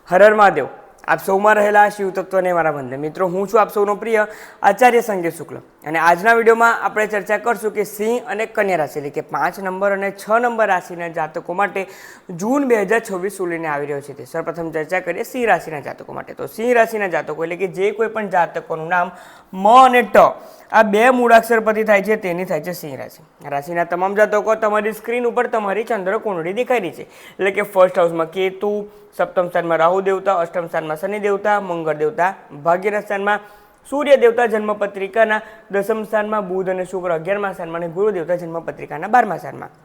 હર હર મહાદેવ। આપ સૌમાં રહેલા શિવ તત્વને મારા વંદન। મિત્રો, હું છું આપ સૌનો પ્રિય આચાર્ય સંકેત શુક્લ અને આજના વિડીયોમાં આપણે ચર્ચા કરશું કે સિંહ અને કન્યા રાશિ એટલે કે 5 નંબર અને 6 નંબર રાશિના જાતકો માટે જૂન 2026 શું લઈને આવી રહ્યો છે તે સૌપ્રથમ ચર્ચા કરીએ સિંહ રાશિના જાતકો માટે। તો સિંહ રાશિના જાતકો એટલે કે જે કોઈ પણ જાતકોનું નામ મ અને ટ આ બે મૂળાક્ષર પરથી થાય છે તેની થાય છે સિંહ રાશિ। રાશિના તમામ જાતકો તમારી સ્ક્રીન ઉપર તમારી ચંદ્ર કુંડળી દેખાઈ રહી છે એટલે કે ફર્સ્ટ હાઉસમાં કેતુ, સપ્તમ સ્થાનમાં રાહુ દેવતા, અષ્ટમ સ્થાનમાં શનિ દેવતા, મંગળ દેવતા, ભાગ્યના સ્થાનમાં સૂર્ય દેવતા જન્મપત્રિકાના દસમ સ્થાનમાં, બુધ અને શુક્ર 11મા સ્થાનમાં અને ગુરુ દેવતા જન્મપત્રિકાના 12મા સ્થાનમાં।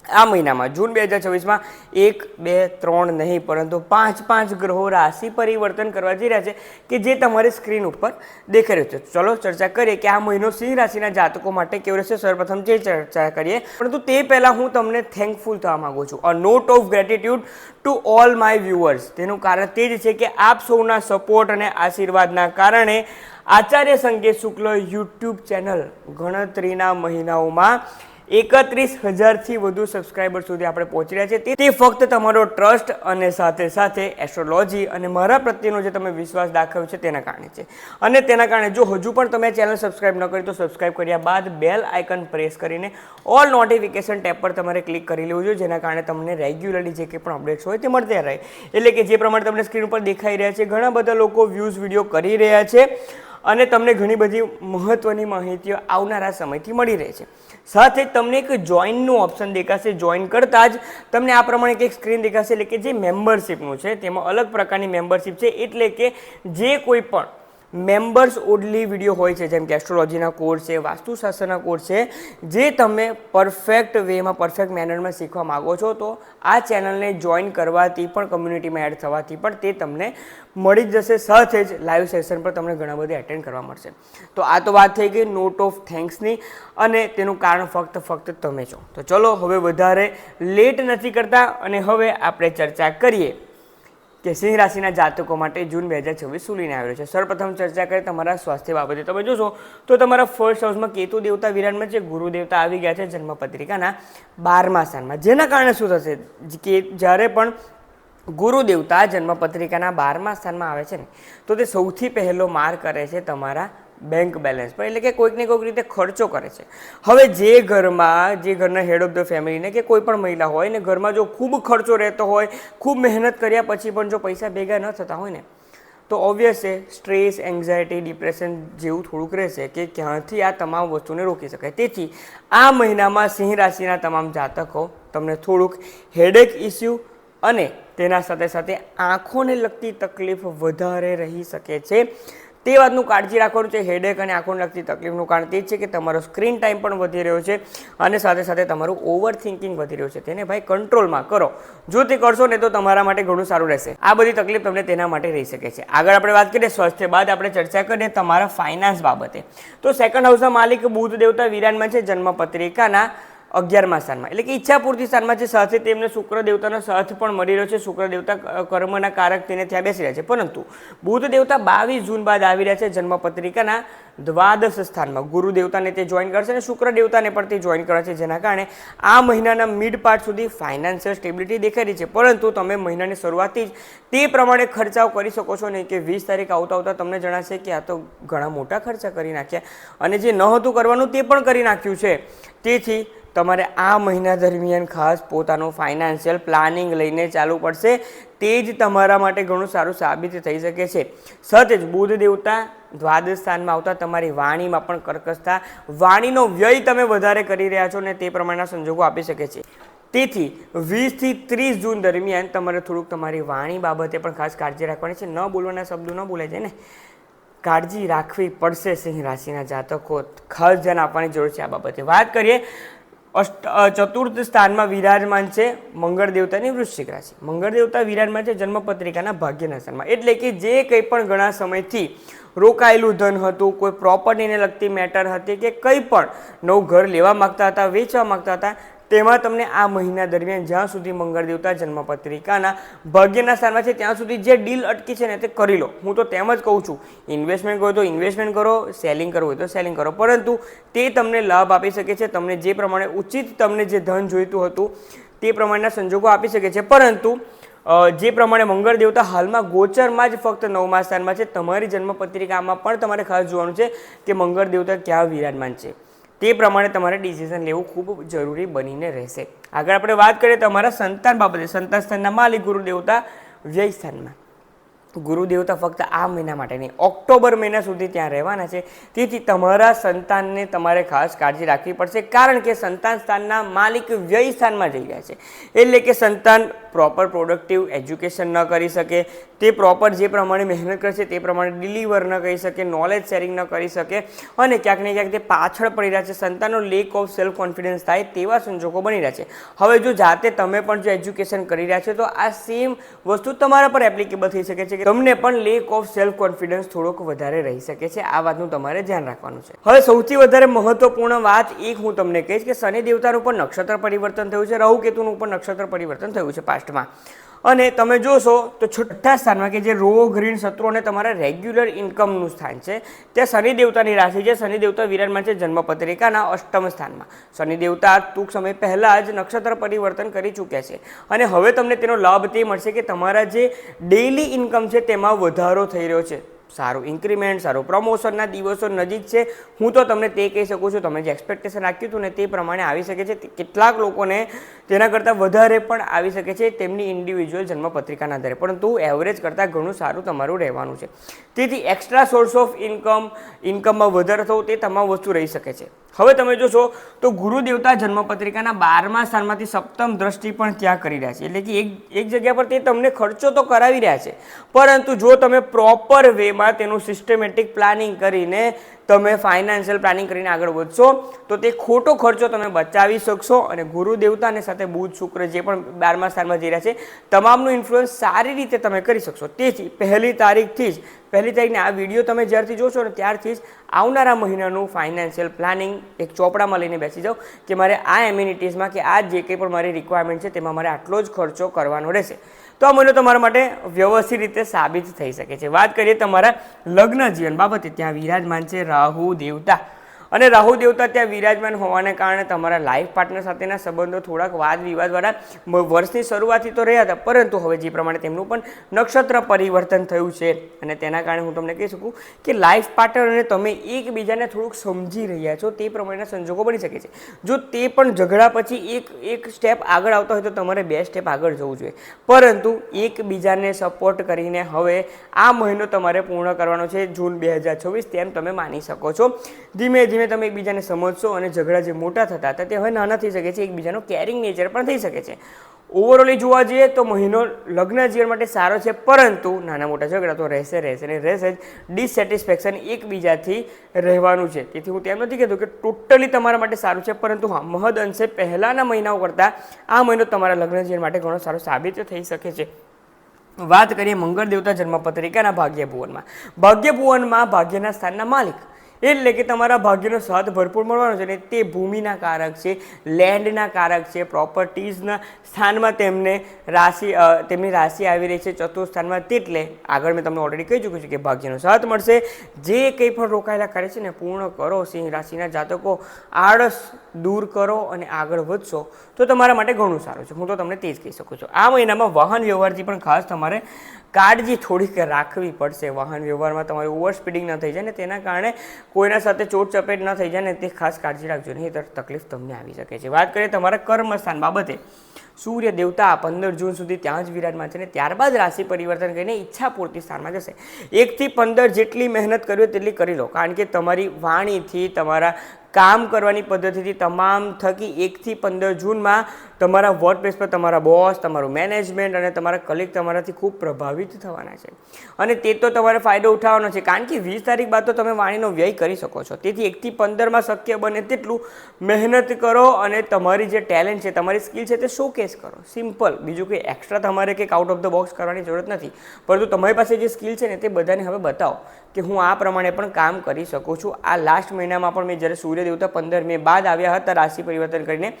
આ મહિનામાં જૂન 2026માં 1, 2, 3 નહીં પરંતુ 5 ગ્રહો રાશિ પરિવર્તન કરવા જઈ રહ્યા છે કે જે તમારી સ્ક્રીન ઉપર દેખાઈ રહ્યું છે। ચલો ચર્ચા કરીએ કે આ મહિનો સિંહ રાશિના જાતકો માટે કેવો રહેશે। સર્વપ્રથમ જે ચર્ચા કરીએ, પરંતુ તે પહેલાં હું તમને થેન્કફુલ થવા માંગુ છું। A note of gratitude to all my viewers. તેનું કારણ તે જ છે કે આપ સૌના સપોર્ટ અને આશીર્વાદના કારણે આચાર્ય સંકેત શુક્લ યુટ્યુબ ચેનલ ગણતરીના મહિનાઓમાં 31,000થી વધુ સબસ્ક્રાઈબર સુધી આપણે પહોંચી રહ્યા છે। તે ફક્ત તમારો ટ્રસ્ટ અને સાથે સાથે એસ્ટ્રોલોજી અને મારા પ્રત્યેનો જે તમે વિશ્વાસ દાખવ્યો છે તેના કારણે છે। અને તેના કારણે જો હજુ પણ તમે ચેનલ સબસ્ક્રાઈબ ન કરી તો સબસ્ક્રાઈબ કર્યા બાદ બેલ આઇકન પ્રેસ કરીને ઓલ નોટિફિકેશન ટેબ પર તમારે ક્લિક કરી લેવું જોઈએ, જેના કારણે તમને રેગ્યુલરલી જે કંઈ પણ અપડેટ્સ હોય તે મળતા રહે। એટલે કે જે પ્રમાણે તમને સ્ક્રીન ઉપર દેખાઈ રહ્યા છે, ઘણા બધા લોકો વ્યૂઝ વિડીયો કરી રહ્યા છે અને તમને ઘણી બધી મહત્વની માહિતીઓ આવનારા સમયથી મળી રહે છે। સાથે તમને એક જોઈનનું ઓપ્શન દેખાશે। જોઈન કરતાં જ તમને આ પ્રમાણે એક સ્ક્રીન દેખાશે એટલે કે જે મેમ્બરશિપનું છે તેમાં અલગ પ્રકારની મેમ્બરશિપ છે। એટલે કે જે કોઈ પણ મેમ્બર્સ ઓનલી વિડીયો હોય છે, જેમ કે એસ્ટ્રોલોજીના કોર્સ છે, વાસ્તુશાસ્ત્રના કોર્સ છે, જે તમે પરફેક્ટ વેમાં પરફેક્ટ મેનરમાં શીખવા માગો છો તો આ ચેનલને જોઈન કરવાથી પણ કમ્યુનિટીમાં એડ થવાથી પણ તે તમને મળી જ જશે। સાથે જ લાઈવ સેશન પર તમને ઘણા બધા એટેન્ડ કરવા મળશે। તો આ તો વાત થઈ ગઈ નોટ ઓફ થેન્ક્સની અને તેનું કારણ ફક્ત તમે છો। તો ચલો હવે વધારે લેટ નથી કરતા અને હવે આપણે ચર્ચા કરીએ કે સિંહ રાશિના જાતકો માટે જૂન 2026 શું લઈને આવ્યો છે। સર્વપ્રથમ ચર્ચા કરીએ તમારા સ્વાસ્થ્ય બાબતે। તમે જોશો તો તમારા ફર્સ્ટ હાઉસમાં કેતુ દેવતા વિરાજમાન છે, ગુરુ દેવતા આવી ગયા છે જન્મપત્રિકાના 12મા સ્થાનમાં, જેના કારણે શું થશે કે જ્યારે પણ ગુરુ દેવતા જન્મપત્રિકાના 12મા સ્થાનમાં આવે છે ને તો તે સૌથી પહેલો માર કરે છે તમારા બેંક બેલેન્સ પર, એટલે કે કોઈક ને કોઈક રીતે ખર્ચો કરે છે। હવે જે ઘરના હેડ ઓફ ધ ફેમિલીને કે કોઈ પણ મહિલા હોય ને ઘરમાં જો ખૂબ ખર્ચો રહેતો હોય, ખૂબ મહેનત કર્યા પછી પણ જો પૈસા ભેગા ન થતા હોય ને તો ઓબ્વિયસ છે સ્ટ્રેસ, એન્ઝાયટી, ડિપ્રેશન જેવું થોડુંક રહેશે કે ક્યાંથી આ તમામ વસ્તુને રોકી શકાય। તેથી આ મહિનામાં સિંહ રાશિના તમામ જાતકો તમને થોડુંક હેડેક ઇસ્યુ અને તેના સાથે સાથે આંખોને લગતી તકલીફ વધારે રહી શકે છે, તે વાતનું કાળજી રાખવાનું છે। હેડેક અને આંખોને લગતી તકલીફનું કારણ તે જ છે કે તમારો સ્ક્રીન ટાઈમ પણ વધી રહ્યો છે અને સાથે સાથે તમારું ઓવર થિંકિંગ વધી રહ્યું છે। તેને ભાઈ કંટ્રોલમાં કરો। જો તે કરશો ને તો તમારા માટે ઘણું સારું રહેશે। આ બધી તકલીફ તમને તેના માટે રહી શકે છે। આગળ આપણે વાત કરીએ સ્વાસ્થ્ય બાદ આપણે ચર્ચા કરીએ તમારા ફાઇનાન્સ બાબતે। તો સેકન્ડ હાઉસના માલિક બુધ દેવતા વિરાજમાન છે જન્મપત્રિકાના 11મા સ્થાનમાં, એટલે કે ઈચ્છા પૂર્તિ સ્થાનમાં છે। સાથે તેમને શુક્ર દેવતાનો સાથ પણ મળી રહ્યો છે। શુક્ર દેવતા કર્મના કારક તેને ત્યાં બેસી રહ્યા છે, પરંતુ બુધ દેવતા 22 જૂન બાદ આવી રહ્યા છે જન્મપત્રિકાના દ્વાદશ સ્થાનમાં। ગુરુ દેવતાને તે જોઈન કરશે અને શુક્ર દેવતાને પણ તે જોઈન કરે છે, જેના કારણે આ મહિનાના મિડ પાર્ટ સુધી ફાઇનાન્શિયલ સ્ટેબિલિટી દેખાઈ રહી છે। પરંતુ તમે મહિનાની શરૂઆતથી જ તે પ્રમાણે ખર્ચાઓ કરી શકો છો નહીં કે 20 તારીખ આવતા તમને જણાશે કે આ તો ઘણા મોટા ખર્ચા કરી નાખ્યા અને જે ન હતું કરવાનું તે પણ કરી નાખ્યું છે। તેથી તમારે આ મહિના દરમિયાન ખાસ પોતાનું ફાઇનાન્શિયલ પ્લાનિંગ લઈને ચાલવું પડશે, તે જ તમારા માટે ઘણું સારું સાબિત થઈ શકે છે। સાથે જ બુધ દેવતા દ્વાદશ સ્થાનમાં આવતા તમારી વાણીમાં પણ કર્કશતા, વાણીનો વ્યય તમે વધારે કરી રહ્યા છો ને તે પ્રમાણેના સંજોગો આપી શકે છે। તેથી 20થી 30 જૂન દરમિયાન તમારે થોડુંક તમારી વાણી બાબતે પણ ખાસ કાળજી રાખવાની છે। ન બોલવાના શબ્દો ન બોલાય જાય ને, કાળજી રાખવી પડશે સિંહ રાશિના જાતકો, ખાસ ધ્યાન આપવાની જરૂર છે આ બાબતે। વાત કરીએ ચતુર્થ સ્થાનમાં વિરાજમાન છે મંગળ દેવતાની વૃશ્ચિક રાશિ। મંગળ દેવતા વિરાજમાન છે જન્મપત્રિકાના ભાગ્યના સ્થાનમાં, એટલે કે જે કંઈ પણ ઘણા સમયથી રોકાયેલું ધન હતું, કોઈ પ્રોપર્ટીને લગતી મેટર હતી કે કંઈ પણ નવું ઘર લેવા માગતા હતા, વેચવા માગતા હતા, તેમાં તમને આ મહિના દરમિયાન જ્યાં સુધી મંગળ દેવતા જન્મપત્રિકાના ભાગ્યના સ્થાનમાં છે ત્યાં સુધી જે ડીલ અટકી છે ને તે કરી લો। હું તો તેમ જ કહું છું, ઇન્વેસ્ટમેન્ટ કરો તો ઇન્વેસ્ટમેન્ટ કરો, સેલિંગ કરવું હોય તો સેલિંગ કરો, પરંતુ તે તમને લાભ આપી શકે છે। તમને જે પ્રમાણે ઉચિત તમને જે ધન જોઈતું હતું તે પ્રમાણેના સંજોગો આપી શકે છે, પરંતુ જે પ્રમાણે મંગળ દેવતા હાલમાં ગોચરમાં જ ફક્ત 9મા સ્થાનમાં છે. તમારી જન્મપત્રિકામાં પણ તમારે ખાસ જોવાનું છે કે મંગળ દેવતા ક્યાં વિરાજમાન છે. તે પ્રમાણે તમારે ડિસિઝન લેવું ખૂબ જરૂરી બનીને રહેશે. આગળ આપણે વાત કરીએ તમારા સંતાન બાબતે. સંતાન સ્થાનના માલિક ગુરુ દેવતા વ્યય સ્થાનમાં. ગુરુ દેવતા ફક્ત આ મહિના માટે નહીં, ઓક્ટોબર મહિના સુધી ત્યાં રહેવાના છે. તેથી તમારા સંતાનને તમારે ખાસ કાળજી રાખવી પડશે, કારણ કે સંતાન સ્થાનના માલિક વ્યય સ્થાનમાં જઈ રહ્યા છે. એટલે કે સંતાન પ્રોપર પ્રોડક્ટિવ એજ્યુકેશન ન કરી શકે, તે પ્રોપર જે પ્રમાણે મહેનત કરશે તે પ્રમાણે ડિલિવર ન કરી શકે, નોલેજ શેરિંગ ન કરી શકે અને ક્યાંક ને ક્યાંક તે પાછળ પડી રહ્યા છે. સંતાનનો લેક ઓફ સેલ્ફ કોન્ફિડન્સ થાય તેવા સંજોગો બની રહ્યા છે. હવે જો જાતે તમે પણ જો એજ્યુકેશન કરી રહ્યા છો તો આ સેમ વસ્તુ તમારા પર એપ્લિકેબલ થઈ શકે છે કે તમને પણ લેક ઓફ સેલ્ફ કોન્ફિડન્સ થોડોક વધારે રહી શકે છે. આ વાતનું તમારે ધ્યાન રાખવાનું છે. હવે સૌથી વધારે મહત્વપૂર્ણ વાત એક હું તમને કહીશ કે શનિ દેવતાનું પણ નક્ષત્ર પરિવર્તન થયું છે, રાહુ કેતુનું પણ નક્ષત્ર પરિવર્તન થયું છે પાસ્ટમાં. અને તમે જોશો તો છઠ્ઠા સ્થાનમાં કે જે રોગ ઋણ શત્રુ અને તમારા રેગ્યુલર ઇન્કમનું સ્થાન છે ત્યાં શનિ દેવતાની રાશિ છે. શનિ દેવતા વિરાજમાન છે જન્મપત્રિકાના અષ્ટમ સ્થાનમાં. શનિ દેવતા ટૂંક સમય પહેલાં જ નક્ષત્ર પરિવર્તન કરી ચૂક્યા છે અને હવે તમને તેનો લાભ તે મળશે કે તમારા જે ડેઇલી ઇન્કમ છે તેમાં વધારો થઈ રહ્યો છે. સારું ઇન્ક્રીમેન્ટ, સારું પ્રમોશનના દિવસો નજીક છે. હું તો તમને તે કહી શકું છું, તમે જે એક્સપેક્ટેશન રાખ્યું હતું ને તે પ્રમાણે આવી શકે છે. કેટલાક લોકોને તેના કરતાં વધારે પણ આવી શકે છે તેમની ઇન્ડિવિજ્યુઅલ જન્મપત્રિકાના આધારે, પરંતુ એવરેજ કરતાં ઘણું સારું તમારું રહેવાનું છે. તેથી એક્સ્ટ્રા સોર્સ ઓફ ઇન્કમમાં વધારો થવો તે તમામ વસ્તુ રહી શકે છે. હવે તમે જોશો તો ગુરુ દેવતા જન્મપત્રિકાના 12મા સ્થાનમાંથી સપ્તમ દ્રષ્ટિ પણ ત્યાં કરી રહ્યા છે. એટલે કે એક જગ્યા પર તે તમને ખર્ચો તો કરાવી રહ્યા છે, પરંતુ જો તમે પ્રોપર વેમાં તેનું સિસ્ટમેટિક પ્લાનિંગ કરીને તમે ફાઇનાન્શિયલ પ્લાનિંગ કરીને આગળ વધશો તો તે ખોટો ખર્ચો તમે બચાવી શકશો. અને ગુરુ દેવતાની સાથે બુધ શુક્ર જે પણ 12મા સ્થાનમાં જઈ રહ્યા છે તમામનું ઇન્ફ્લુઅન્સ સારી રીતે તમે કરી શકશો. તેથી પહેલી તારીખને આ વિડીયો તમે જ્યારથી જોશો ને ત્યારથી જ આવનારા મહિનાનું ફાઇનાન્શિયલ પ્લાનિંગ એક ચોપડામાં લઈને બેસી જાઓ કે મારે આ એમ્યુનિટીઝમાં કે આ જે કંઈ પણ મારી રિક્વાયરમેન્ટ છે તેમાં મારે આટલો જ ખર્ચો કરવાનો રહેશે. તો આ મહિનો તમારા માટે વ્યવસ્થિત રીતે સાબિત થઈ શકે છે. વાત કરીએ તમારા લગ્ન જીવન બાબતે. ત્યાં વિરાજમાન છે રાહુ દેવતા અને રાહુ દેવતા ત્યાં વિરાજમાન હોવાને કારણે તમારા લાઈફ પાર્ટનર સાથેના સંબંધો થોડાક વાદ વિવાદવાળા વર્ષની શરૂઆતથી તો રહ્યા હતા, પરંતુ હવે જે પ્રમાણે તેમનું પણ નક્ષત્ર પરિવર્તન થયું છે અને તેના કારણે હું તમને કહી શકું કે લાઈફ પાર્ટનર અને તમે એકબીજાને થોડુંક સમજી રહ્યા છો તે પ્રમાણેના સંજોગો બની શકે છે. જો તે પણ ઝઘડા પછી એક સ્ટેપ આગળ આવતા હોય તો તમારે 2 સ્ટેપ આગળ જવું જોઈએ, પરંતુ એકબીજાને સપોર્ટ કરીને હવે આ મહિનો તમારે પૂર્ણ કરવાનો છે જૂન 2026 તેમ તમે માની શકો છો. ધીમે ધીમે તમે એકબીજાને સમજશો અને ઝઘડા જે મોટા થતા હતા તે હવે નાના થઈ શકે છે. એકબીજાનો કેરિંગ નેચર પણ થઈ શકે છે. ઓવરઓલી જોવા જઈએ તો મહિનો લગ્ન જીવન માટે સારો છે, પરંતુ નાના મોટા ઝઘડા તો રહેશે જ. ડિસેટિસ્ફેક્શન એકબીજાથી રહેવાનું છે. તેથી હું તેમ નથી કહેતો કે ટોટલી તમારા માટે સારું છે, પરંતુ હા મહદ અંશે પહેલાંના મહિનાઓ કરતાં આ મહિનો તમારા લગ્ન જીવન માટે ઘણો સારો સાબિત થઈ શકે છે. વાત કરીએ મંગળ દેવતા જન્મપત્રિકાના ભાગ્યભુવનમાં. ભાગ્યભુવનમાં ભાગ્યના સ્થાનના માલિક એટલે કે તમારા ભાગ્યનો સાથ ભરપૂર મળવાનો છે અને તે ભૂમિના કારક છે, લેન્ડના કારક છે, પ્રોપર્ટીઝના સ્થાનમાં તેમની રાશિ આવી રહી છે ચતુર્થ સ્થાનમાં. તેટલે આગળ મેં તમને ઓલરેડી કહી ચૂક્યું છું કે ભાગ્યનો સાથ મળશે. જે કંઈ પણ રોકાયેલા કાર્ય છે ને પૂર્ણ કરો. સિંહ રાશિના જાતકો આળસ દૂર કરો અને આગળ વધશો તો તમારા માટે ઘણું સારું છે. હું તો તમને તે જ કહી શકું છું. આ મહિનામાં વાહન વ્યવહારથી પણ ખાસ તમારે કાળજી થોડીક રાખવી પડશે. વાહન વ્યવહારમાં તમારે ઓવર સ્પીડિંગ ન થઈ જાય ને તેના કારણે કોઈના સાથે ચોટ ચપેટ ન થઈ જાય ને તે ખાસ કાળજી રાખજો, નહીં તો તકલીફ તમને આવી શકે છે. વાત કરીએ તમારા કર્મસ્થાન બાબતે. સૂર્ય દેવતા 15 જૂન સુધી ત્યાં જ વિરાજમાન છે અને ત્યારબાદ રાશિ પરિવર્તન કરીને ઈચ્છા પૂર્તિ સ્થાનમાં જશે. 1 થી 15 જેટલી મહેનત કરવી હોય તેટલી કરી લો, કારણ કે તમારી વાણીથી તમારા કામ કરવાની પદ્ધતિથી તમામ થકી 1 થી 15 જૂનમાં તમારા વર્ક પ્લેસ પર તમારા બોસ, તમારું મેનેજમેન્ટ અને તમારા કલીગ તમારાથી ખૂબ પ્રભાવિત થવાના છે અને તે તો તમારે ફાયદો ઉઠાવવાનો છે, કારણ કે 20 તારીખ બાદ તો તમે વાણીનો વ્યય કરી શકો છો. તેથી 1 થી 15માં શક્ય બને તેટલું મહેનત કરો અને તમારી જે ટેલેન્ટ છે, તમારી સ્કિલ છે તે શોકેસ કરો. સિમ્પલ, બીજું કંઈ એક્સ્ટ્રા તમારે કંઈક આઉટ ઓફ ધ બોક્સ કરવાની જરૂરત નથી, પરંતુ તમારી પાસે જે સ્કિલ છે ને તે બધાને હવે બતાવો કે હું આ પ્રમાણે પણ કામ કરી શકું છું. આ લાસ્ટ મહિનામાં પણ મેં જ્યારે સૂર્ય દેવતા 15 મે બાદ આવ્યા હતા રાશિ પરિવર્તન કરીને,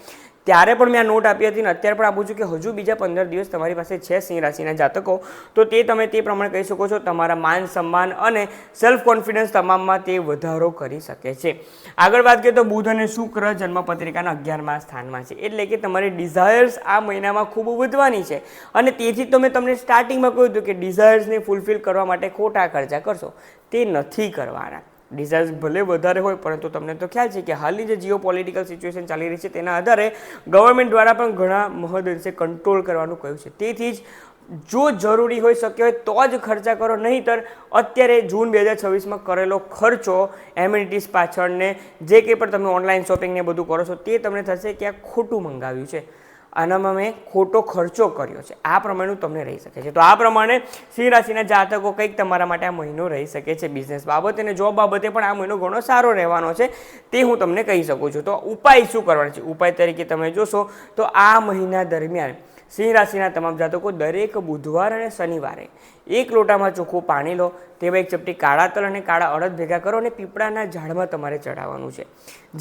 ત્યારે પણ મેં આ નોટ આપી હતી ને અત્યારે પણ આપું છું કે હજુ બીજા 15 દિવસ તમારી પાસે છે સિંહ રાશિના જાતકો, તો તે તમે તે પ્રમાણે કહી શકો છો. તમારા માન સન્માન અને સેલ્ફ કોન્ફિડન્સ તમામમાં તે વધારો કરી શકે છે. આગળ વાત કરીએ તો બુધ અને શુક્ર જન્મપત્રિકાના 11મા સ્થાનમાં છે, એટલે કે તમારી ડિઝાયર્સ આ મહિનામાં ખૂબ વધવાની છે. અને તેથી તો મેં તમને સ્ટાર્ટિંગમાં કહ્યું હતું કે ડિઝાયર્સને ફૂલફિલ કરવા માટે ખોટા ખર્ચા કરશો, તે નથી કરવાના. ડિઝાયર્સ ભલે વધારે હોય, પરંતુ તમને તો ખ્યાલ છે કે હાલની જે જીઓ પોલિટિકલ સિચ્યુએશન ચાલી રહી છે તેના આધારે ગવર્મેન્ટ દ્વારા પણ ઘણા મહદઅંશે કંટ્રોલ કરવાનું કહ્યું છે. તેથી જ જો જરૂરી હોઈ શક્ય હોય તો જ ખર્ચા કરો, નહીંતર અત્યારે જૂન 2026માં કરેલો ખર્ચો એમ્યુનિટીઝ પાછળને જે કંઈ પણ તમે ઓનલાઈન શોપિંગને બધું કરો છો તે તમને થશે કે આ ખોટું મંગાવ્યું છે, આનામાં મેં ખોટો ખર્ચો કર્યો છે, આ પ્રમાણેનું તમને રહી શકે છે. તો આ પ્રમાણે સિંહ રાશિના જાતકો કંઈક તમારા માટે આ મહિનો રહી શકે છે. બિઝનેસ બાબતે અને જોબ બાબતે પણ આ મહિનો ઘણો સારો રહેવાનો છે, તે હું તમને કહી શકું છું. તો ઉપાય શું કરવાનો છે? ઉપાય તરીકે તમે જોશો તો આ મહિના દરમિયાન સિંહ રાશિના તમામ જાતકો દરેક બુધવાર અને શનિવારે 1 લોટામાં ચોખ્ખું પાણી લો, તેમાં 1 ચપટી કાળા તલ અને કાળા અડદ ભેગા કરો અને પીપળાના ઝાડમાં તમારે ચડાવવાનું છે.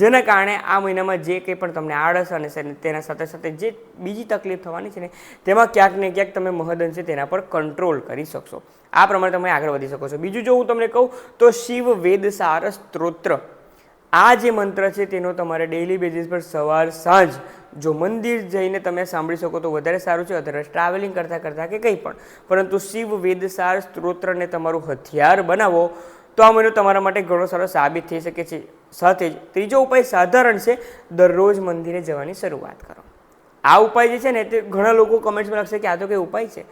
જેના કારણે આ મહિનામાં જે કંઈ પણ તમને આળસ અને તેના સાથે સાથે જે બીજી તકલીફ થવાની છે ને તેમાં ક્યાંક ને ક્યાંક તમે મહદઅંશે તેના પર કંટ્રોલ કરી શકશો. આ પ્રમાણે તમે આગળ વધી શકો છો. બીજું જો હું તમને કહું તો શિવ વેદસાર સ્ત્રોત્ર, આ જે મંત્ર છે તેનો તમારે ડેઇલી બેઝિસ પર સવાર સાંજ જો મંદિર જઈને તમે સાંભળી શકો તો વધારે સારું છે, અધરવાઇઝ ટ્રાવેલિંગ કરતાં કરતાં કે કંઈ પણ, પરંતુ શિવ વેદસાર સ્ત્રોત્રને તમારું હથિયાર બનાવો તો આ મહિનો તમારા માટે ઘણો સારો સાબિત થઈ શકે છે. સાથે જ ત્રીજો ઉપાય સાધારણ છે, દરરોજ મંદિરે જવાની શરૂઆત કરો. આ ઉપાય જે છે ને તે ઘણા લોકો કમેન્ટ્સમાં લખશે કે આ તો કંઈ ઉપાય છે.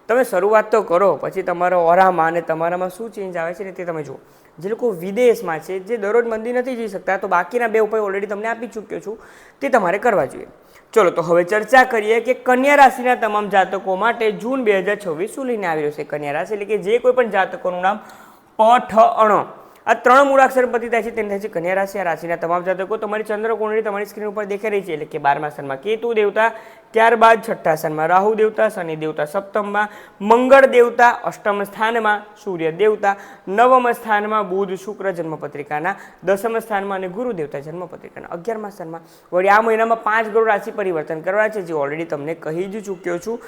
તમે શરૂઆત તો કરો, પછી તમારા ઓરામાં અને તમારામાં શું ચેન્જ આવે છે ને તે તમે જુઓ. જે લોકો વિદેશમાં છે, જે દરરોજ મંદિર નથી જઈ શકતા, તો બાકીના 2 ઉપાય ઓલરેડી તમને આપી ચૂક્યો છું, તે તમારે કરવા જોઈએ. ચલો તો હવે ચર્ચા કરીએ કે કન્યા રાશિના તમામ જાતકો માટે જૂન 2026 શું લઈને આવી રહ્યો છે. કન્યા રાશિ એટલે કે જે કોઈ પણ જાતકોનું નામ પ-ઠ-અણ આ 3 મૂળાક્ષર પરથી થાય છે તેને થાય છે કન્યા રાશિ. આ રાશિના તમામ જાતકો તમારી ચંદ્ર કુંડળી તમારી સ્ક્રીન ઉપર દેખાઈ રહી છે, એટલે કે 12મા સ્થાનમાં કેતુ દેવતા, ત્યારબાદ 6ઠ્ઠા સ્થાનમાં રાહુ દેવતા, શનિ દેવતા 7મમાં, મંગળ દેવતા 8મ સ્થાનમાં, સૂર્ય દેવતા 9મ સ્થાનમાં, બુધ શુક્ર જન્મપત્રિકાના 10મ સ્થાનમાં અને ગુરુ દેવતા જન્મપત્રિકાના 11મા સ્થાનમાં. વળી આ મહિનામાં 5 ગ્રહ રાશિ પરિવર્તન કરવાના છે, જે ઓલરેડી તમને કહી જ ચૂક્યો છું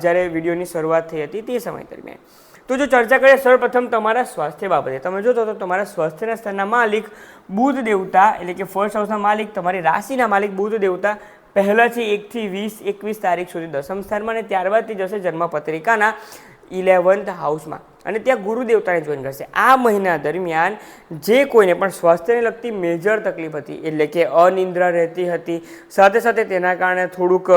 જ્યારે વિડીયોની શરૂઆત થઈ હતી તે સમય દરમિયાન. તો જો ચર્ચા કરીએ સર્વપ્રથમ તમારા સ્વાસ્થ્ય બાબતે, તમે જોતો તો તમારા સ્વાસ્થ્યના સ્થાનના માલિક બુધ દેવતા એટલે કે ફર્સ્ટ હાઉસના માલિક, તમારી રાશિના માલિક બુધ દેવતા પહેલાંથી 1 થી 21 તારીખ સુધી 10મ સ્થાનમાં અને ત્યારબાદથી જશે જન્મપત્રિકાના 11th હાઉસમાં અને ત્યાં ગુરુ દેવતાને જોઈન કરશે. આ મહિના દરમિયાન જે કોઈને પણ સ્વાસ્થ્યને લગતી મેજર તકલીફ હતી, એટલે કે અનિદ્રા રહેતી હતી, સાથે સાથે તેના કારણે થોડુંક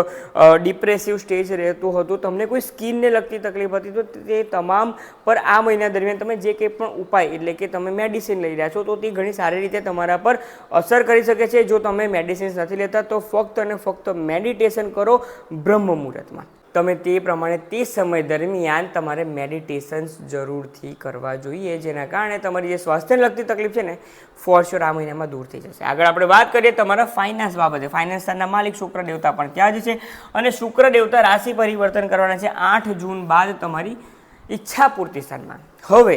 ડિપ્રેસિવ સ્ટેજ રહેતું હતું, તમને કોઈ સ્કિનને લગતી તકલીફ હતી, તો તે તમામ પર આ મહિના દરમિયાન તમે જે કંઈ પણ ઉપાય એટલે કે તમે મેડિસિન લઈ રહ્યા છો તો તે ઘણી સારી રીતે તમારા પર અસર કરી શકે છે. જો તમે મેડિસિન્સ નથી લેતા તો ફક્ત અને ફક્ત મેડિટેશન કરો બ્રહ્મ મુહૂર્તમાં. તમે તે પ્રમાણે તે સમય દરમિયાન તમારે મેડિટેશન્સ જરૂરથી કરવા જોઈએ, જેના કારણે તમારી જે સ્વાસ્થ્યને લગતી તકલીફ છે ને ફોર શ્યોર આ મહિનામાં દૂર થઈ જશે. આગળ આપણે વાત કરીએ તમારા ફાઇનાન્સ બાબતે. ફાઇનાન્સના માલિક શુક્ર દેવતા પણ ત્યાં જ છે અને શુક્ર દેવતા રાશિ પરિવર્તન કરવાના છે 8 જૂન બાદ તમારી ઈચ્છા પૂર્તિ સ્થાનમાં. હવે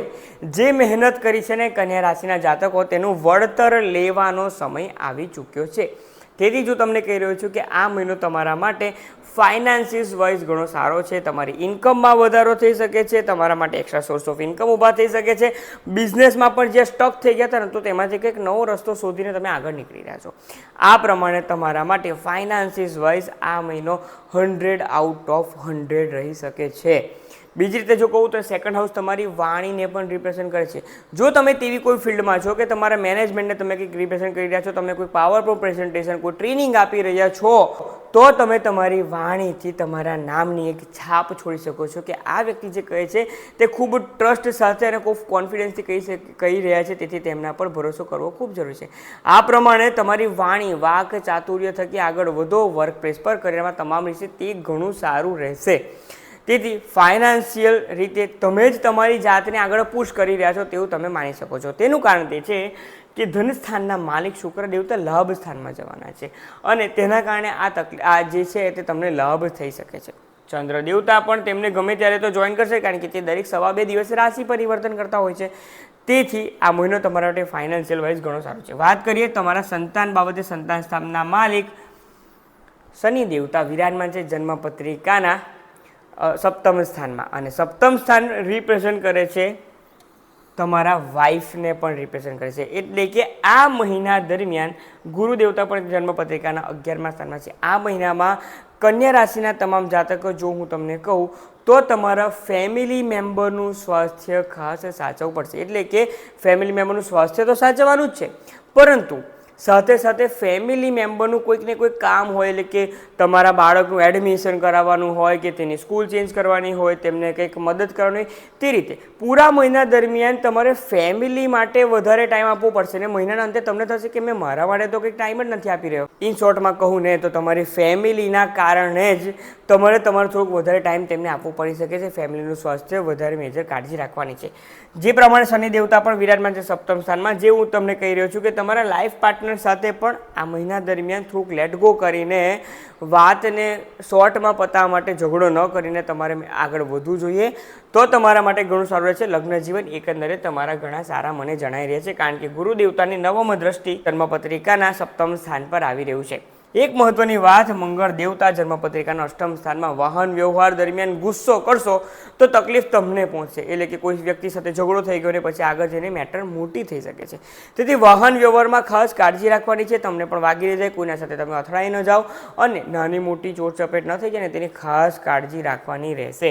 જે મહેનત કરી છે ને કન્યા રાશિના જાતકો, તેનું વળતર લેવાનો સમય આવી ચૂક્યો છે. તેથી જો તમને કહી રહ્યો છું કે આ મહિનો તમારા માટે ફાઇનાન્સિસ વાઇઝ ઘણો સારો છે. તમારી ઇન્કમમાં વધારો થઈ શકે છે, તમારા માટે એક્સ્ટ્રા સોર્સ ઓફ ઇન્કમ ઊભા થઈ શકે છે. બિઝનેસમાં પણ જે સ્ટક થઈ ગયા હતા ને તો તેમાંથી કંઈક નવો રસ્તો શોધીને તમે આગળ નીકળી રહ્યા છો. આ પ્રમાણે તમારા માટે ફાઇનાન્સિસ વાઇઝ આ મહિનો 100 આઉટ ઓફ 100 રહી શકે છે. બીજી રીતે જો કહું તો સેકન્ડ હાઉસ તમારી વાણીને પણ રિપ્રેઝન્ટ કરે છે. જો તમે તેવી કોઈ ફિલ્ડમાં છો કે તમારા મેનેજમેન્ટને તમે કંઈક રિપ્રેઝન્ટ કરી રહ્યા છો, તમે કોઈ પાવરફુલ પ્રેઝન્ટેશન, કોઈ ટ્રેનિંગ આપી રહ્યા છો, તો તમે તમારી વાણીથી તમારા નામની એક છાપ છોડી શકો છો કે આ વ્યક્તિ જે કહે છે તે ખૂબ ટ્રસ્ટ સાથે અને ખૂબ કોન્ફિડન્સથી કહી રહ્યા છે, તેથી તેમના પર ભરોસો કરવો ખૂબ જરૂરી છે. આ પ્રમાણે તમારી વાણી, વાક ચાતુર્ય થકી આગળ વધો, વર્ક પ્લેસ પર કરિયરમાં તમામ રીતે તે ઘણું સારું રહેશે. તેથી ફાઇનાન્શિયલ રીતે તમે જ તમારી જાતને આગળ પુશ કરી રહ્યા છો તેવું તમે માની શકો છો. તેનું કારણ તે છે કે ધન સ્થાનના માલિક શુક્ર દેવતા લાભ સ્થાનમાં જવાના છે અને તેના કારણે આ જે છે તે તમને લાભ થઈ શકે છે. ચંદ્ર દેવતા પણ તેમને ગમે ત્યારે તો જોઈન કરશે, કારણ કે તે દરેક 2.5 દિવસે રાશિ પરિવર્તન કરતા હોય છે. તેથી આ મહિનો તમારા માટે ફાઇનાન્શિયલ વાઇઝ ઘણો સારો છે. વાત કરીએ તમારા સંતાન બાબતે. સંતાન સ્થાનના માલિક શનિ દેવતા વિરાજમાન છે જન્મપત્રિકાના સપ્તમ સ્થાનમાં, અને સપ્તમ સ્થાન રિપ્રેઝન્ટ કરે છે તમારા વાઇફને પણ રિપ્રેઝન્ટ કરે છે. એટલે કે આ મહિના દરમિયાન ગુરુ દેવતા પણ જન્મપત્રિકાના 11મા સ્થાનમાં છે. આ મહિનામાં કન્યા રાશિના તમામ જાતકો, જો હું તમને કહું તો તમારા ફેમિલી મેમ્બરનું સ્વાસ્થ્ય ખાસ સાચવવું પડશે. એટલે કે ફેમિલી મેમ્બરનું સ્વાસ્થ્ય તો સાચવવાનું જ છે, પરંતુ સાથે સાથે ફેમિલી મેમ્બરનું કોઈક ને કોઈક કામ હોય, એટલે કે તમારા બાળકનું એડમિશન કરાવવાનું હોય કે તેની સ્કૂલ ચેન્જ કરવાની હોય, તેમને કંઈક મદદ કરવાની હોય, તે રીતે પૂરા મહિના દરમિયાન તમારે ફેમિલી માટે વધારે ટાઈમ આપવો પડશે. ને મહિનાના અંતે તમને થશે કે મેં મારા માટે તો કંઈક ટાઈમ જ નથી આપી રહ્યો. ઇન શોર્ટમાં કહું ને તો તમારી ફેમિલીના કારણે જ તમારે થોડુંક વધારે ટાઈમ તેમને આપવો પડી શકે છે. ફેમિલીનું સ્વાસ્થ્ય વધારે મેજર કાળજી રાખવાની છે. જે પ્રમાણે શનિ દેવતા પણ વિરાજમાન છે સપ્તમ સ્થાનમાં, જે હું તમને કહી રહ્યો છું કે તમારા લાઈફ પાર્ટનર સાથે પણ આ મહિના દરમિયાન થોડુંક લેટ ગો કરીને વાતને શોર્ટમાં પતાવવા માટે ઝઘડો ન કરીને તમારે આગળ વધવું જોઈએ. તો તમારા માટે ઘણું સારું રહેશે. લગ્ન જીવન એકંદરે તમારા ઘણા સારા મને જણાઈ રહ્યા છે, કારણ કે ગુરુ દેવતાની નવમ દ્રષ્ટિ જન્મપત્રિકાના સપ્તમ સ્થાન પર આવી રહ્યું છે. એક મહત્વની વાત, મંગળ દેવતા જન્મપત્રિકાના અષ્ટમ સ્થાનમાં. વાહન વ્યવહાર દરમિયાન ગુસ્સો કરશો તો તકલીફ તમને પહોંચશે. એટલે કે કોઈ વ્યક્તિ સાથે ઝઘડો થઈ ગયો ને પછી આગળ જઈને મેટર મોટી થઈ શકે છે. તેથી વાહન વ્યવહારમાં ખાસ કાળજી રાખવાની છે. તમને પણ વાગી ન જાય, કોઈના સાથે તમે અથડાઈ ન જાઓ અને નાની મોટી ચોટ ચપેટ ન થઈ જાય ને તેની ખાસ કાળજી રાખવાની રહેશે.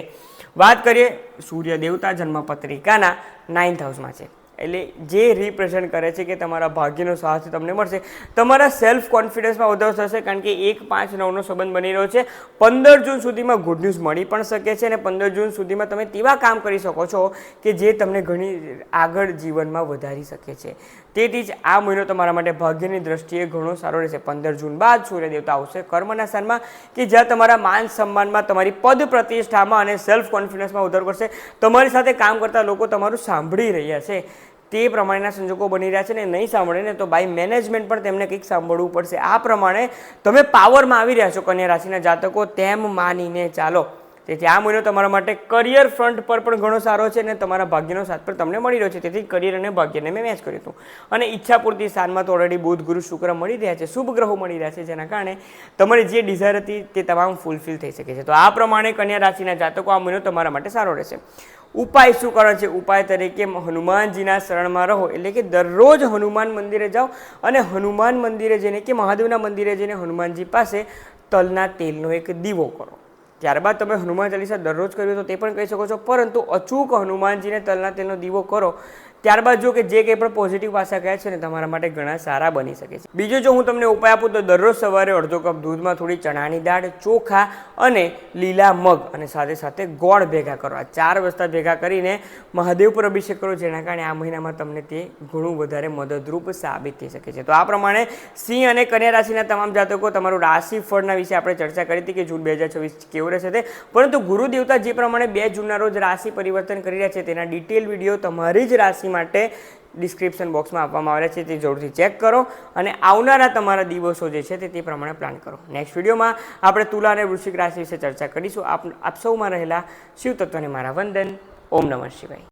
વાત કરીએ સૂર્ય દેવતા જન્મપત્રિકાના 9th હાઉસમાં છે, એટલે જે રિપ્રેઝન્ટ કરે છે કે તમારા ભાગ્યનો સાથ તમને મળશે. તમારા સેલ્ફ કોન્ફિડન્સમાં વધારો થશે, કારણ કે 1-5-9નો સંબંધ બની રહ્યો છે. 15 જૂન સુધીમાં ગુડ ન્યૂઝ મળી પણ શકે છે, અને 15 જૂન સુધીમાં તમે તેવા કામ કરી શકો છો કે જે તમને ઘણી આગળ જીવનમાં વધારી શકે છે. તેથી જ આ મહિનો તમારા માટે ભાગ્યની દ્રષ્ટિએ ઘણો સારો રહેશે. 15 જૂન બાદ સૂર્ય દેવતા આવશે કર્મના સ્થાનમાં, કે જ્યાં તમારા માન સન્માનમાં, તમારી પદ પ્રતિષ્ઠામાં અને સેલ્ફ કોન્ફિડન્સમાં વધારો કરશે. તમારી સાથે કામ કરતા લોકો તમારું સાંભળી રહ્યા છે, તે પ્રમાણેના સંજોગો બની રહ્યા છે. ને નહીં સાંભળે ને તો બાય મેનેજમેન્ટ પણ તેમને કંઈક સાંભળવું પડશે. આ પ્રમાણે તમે પાવરમાં આવી રહ્યા છો કન્યા રાશિના જાતકો, તેમ માનીને ચાલો. તેથી આ મહિનો તમારા માટે કરિયર ફ્રન્ટ પર પણ ઘણો સારો છે, અને તમારા ભાગ્યનો સાથ પણ તમને મળી રહ્યો છે. તેથી કરિયર અને ભાગ્યને મેં મેચ કર્યું હતું. અને ઈચ્છાપૂર્તિ સ્થાનમાં તો ઓલરેડી બુધ, ગુરુ, શુક્ર મળી રહ્યા છે, શુભ ગ્રહો મળી રહ્યા છે, જેના કારણે તમારી જે ડિઝાયર હતી તે તમામ ફૂલફિલ થઈ શકે છે. તો આ પ્રમાણે કન્યા રાશિના જાતકો આ મહિનો તમારા માટે સારો રહેશે. ઉપાય શું કરવાનો છે? ઉપાય તરીકે હનુમાનજીના શરણમાં રહો. એટલે કે દરરોજ હનુમાન મંદિરે જાઓ અને હનુમાન મંદિરે જઈને કે મહાદેવના મંદિરે જઈને હનુમાનજી પાસે તલના તેલનો એક દીવો કરો. ત્યારબાદ તમે હનુમાન ચાલીસા દરરોજ કર્યું તો તે પણ કહી શકો છો, પરંતુ અચૂક હનુમાનજીને તલના તેલનો દીવો કરો. ત્યારબાદ જો કે જે કંઈ પણ પોઝિટિવ પાસા કહે છે ને તમારા માટે ઘણા સારા બની શકે છે. બીજું જો હું તમને ઉપાય આપું તો દરરોજ સવારે અડધો કપ દૂધમાં થોડી ચણાની દાળ, ચોખા અને લીલા મગ અને સાથે સાથે ગોળ ભેગા કરો. આ 4 વસ્તુ ભેગા કરીને મહાદેવ પર અભિષેક કરો, જેના કારણે આ મહિનામાં તમને તે ઘણું વધારે મદદરૂપ સાબિત થઈ શકે છે. તો આ પ્રમાણે સિંહ અને કન્યા રાશિના તમામ જાતકો તમારું રાશિફળના વિશે આપણે ચર્ચા કરી હતી કે જૂન 2024 કેવું રહેશે તે. પરંતુ ગુરુ દેવતા જે પ્રમાણે 2 જૂનના રોજ રાશિ પરિવર્તન કરી રહ્યા છે તેના ડિટેલ વિડીયો તમારી જ રાશિ માટે ડિસ્ક્રિપ્શન બોક્સમાં આપવામાં આવેલા છે, તે જરૂરથી ચેક કરો અને આવનારા તમારા દિવસો જે છે તે પ્રમાણે પ્લાન કરો. નેક્સ્ટ વિડીયોમાં આપણે તુલા અને વૃશ્ચિક રાશિ વિશે ચર્ચા કરીશું. આપ સૌમાં રહેલા શિવ તત્વને મારા વંદન. ઓમ નમઃ શિવાય.